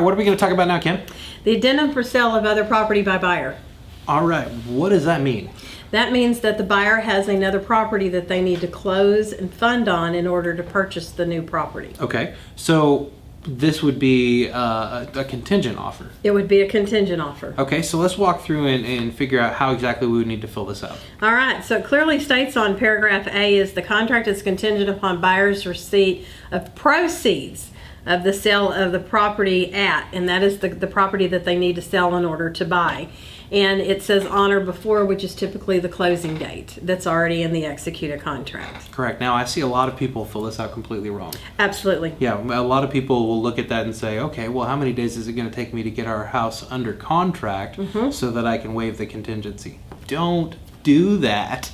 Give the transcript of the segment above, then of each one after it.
What are we going to talk about now, Kim? The addendum for sale of other property by buyer. All right, what does that mean? That means that the buyer has another property that they need to close and fund on in order to purchase the new property. Okay, so this would be a contingent offer. It would be a contingent offer. Okay, so let's walk through and figure out how exactly we would need to fill this out. All right, so it clearly states on paragraph A is the contract is contingent upon buyer's receipt of proceeds of the sale of the property and that is the property that they need to sell in order to buy. And it says on or before, which is typically the closing date that's already in the executed contract. Correct. Now, I see a lot of people fill this out completely wrong. Absolutely. Yeah, a lot of people will look at that and say, okay, well, how many days is it going to take me to get our house under contract so that I can waive the contingency? Don't do that.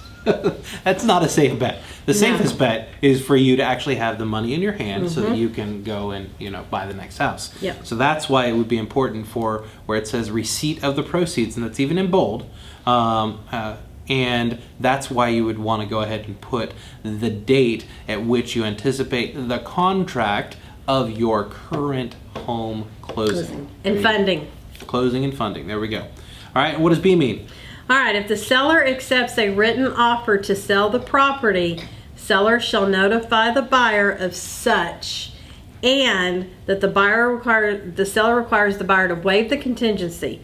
That's not a safe bet. The safest bet is for you to actually have the money in your hand so that you can go and buy the next house. Yep. So that's why it would be important for where it says receipt of the proceeds, and that's even in bold. And that's why you would want to go ahead and put the date at which you anticipate the contract of your current home closing. And funding. Closing and funding. There we go. All right. What does B mean? All right, if the seller accepts a written offer to sell the property, seller shall notify the buyer of such, and that the seller requires the buyer to waive the contingency.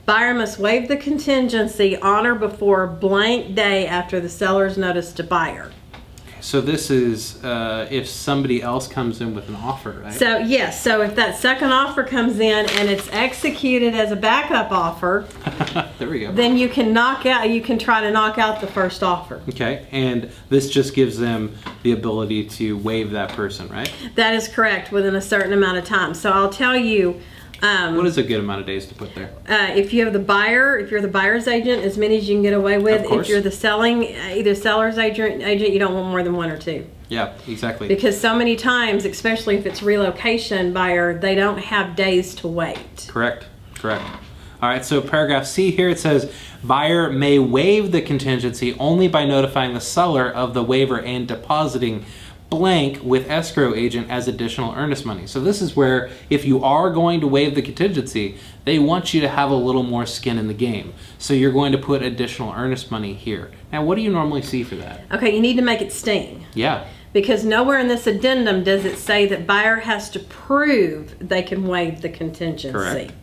Buyer must waive the contingency on or before blank day after the seller's notice to buyer. So this is if somebody else comes in with an offer, right? So yes, so if that second offer comes in and it's executed as a backup offer, there we go. then you can try to knock out the first offer. Okay, and this just gives them the ability to waive that person, right? That is correct, within a certain amount of time. So I'll tell you. What is a good amount of days to put there? If you're the buyer's agent, as many as you can get away with. Of course. If you're the seller's agent, you don't want more than 1 or 2. Yeah, exactly. Because so many times, especially if it's relocation buyer, they don't have days to wait. Correct. All right, so paragraph C here, it says, buyer may waive the contingency only by notifying the seller of the waiver and depositing blank with escrow agent as additional earnest money. So this is where if you are going to waive the contingency, they want you to have a little more skin in the game. So you're going to put additional earnest money here. Now, what do you normally see for that? Okay, you need to make it sting. Yeah. Because nowhere in this addendum does it say that buyer has to prove they can waive the contingency. Correct.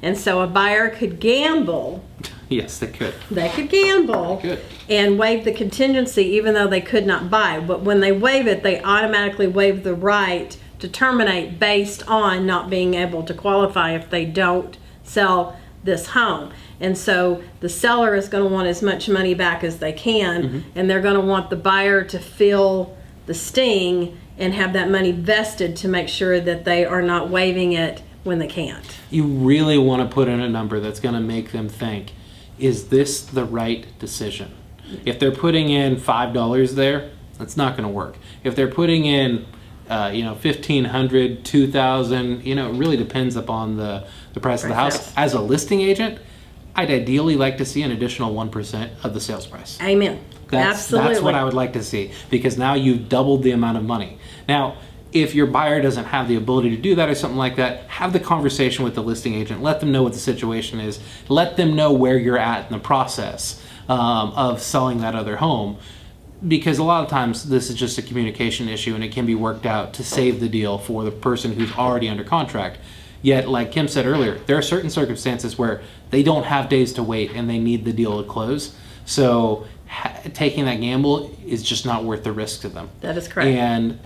And so a buyer could gamble. Yes, they could. They could gamble They could. and waive the contingency even though they could not buy. But when they waive it, they automatically waive the right to terminate based on not being able to qualify if they don't sell this home. And so the seller is going to want as much money back as they can, and they're going to want the buyer to feel the sting and have that money vested to make sure that they are not waiving it when they can't. You really want to put in a number that's going to make them think, is this the right decision? If they're putting in $5 there, that's not going to work. If they're putting in $1,500, $2,000, it really depends upon the price of the house. As a listing agent, I'd ideally like to see an additional 1% of the sales price. Amen. Absolutely. That's what I would like to see, because now you've doubled the amount of money. Now, if your buyer doesn't have the ability to do that or something like that, have the conversation with the listing agent. Let them know what the situation is. Let them know where you're at in the process of selling that other home. Because a lot of times this is just a communication issue and it can be worked out to save the deal for the person who's already under contract. Yet, like Kim said earlier, there are certain circumstances where they don't have days to wait and they need the deal to close. So taking that gamble is just not worth the risk to them. That is correct. And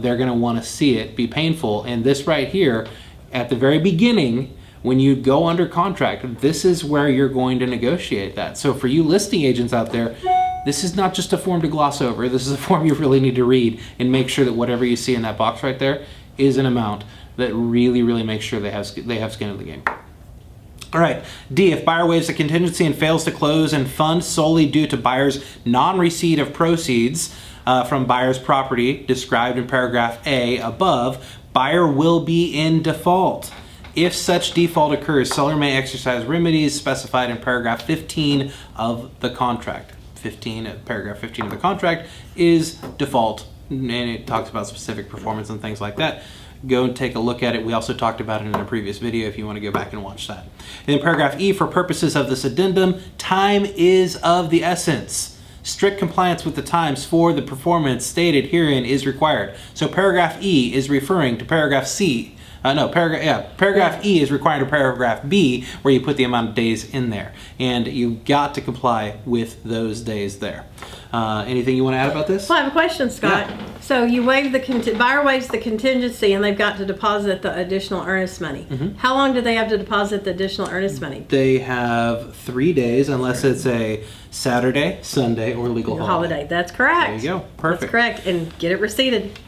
they're going to want to see it be painful. And this right here, at the very beginning, when you go under contract, this is where you're going to negotiate that. So for you listing agents out there, this is not just a form to gloss over. This is a form you really need to read and make sure that whatever you see in that box right there is an amount that really, really makes sure they have skin in the game. All right, D, if buyer waives a contingency and fails to close and fund solely due to buyer's non-receipt of proceeds from buyer's property described in paragraph A above, buyer will be in default. If such default occurs, seller may exercise remedies specified in paragraph 15 of the contract. Paragraph 15 of the contract is default, and it talks about specific performance and things like that. go and take a look at it. We also talked about it in a previous video if you want to go back and watch that. And then paragraph E, for purposes of this addendum, time is of the essence. Strict compliance with the times for the performance stated herein is required. So paragraph E is referring to paragraph C. Paragraph E is required to paragraph B, where you put the amount of days in there. And you got to comply with those days there. Anything you want to add about this? Well, I have a question, Scott. Yeah. So you waive the buyer waives the contingency, and they've got to deposit the additional earnest money. How long do they have to deposit the additional earnest money? They have 3 days, unless it's a Saturday, Sunday, or legal holiday. That's correct. There you go. Perfect. That's correct. And get it receipted.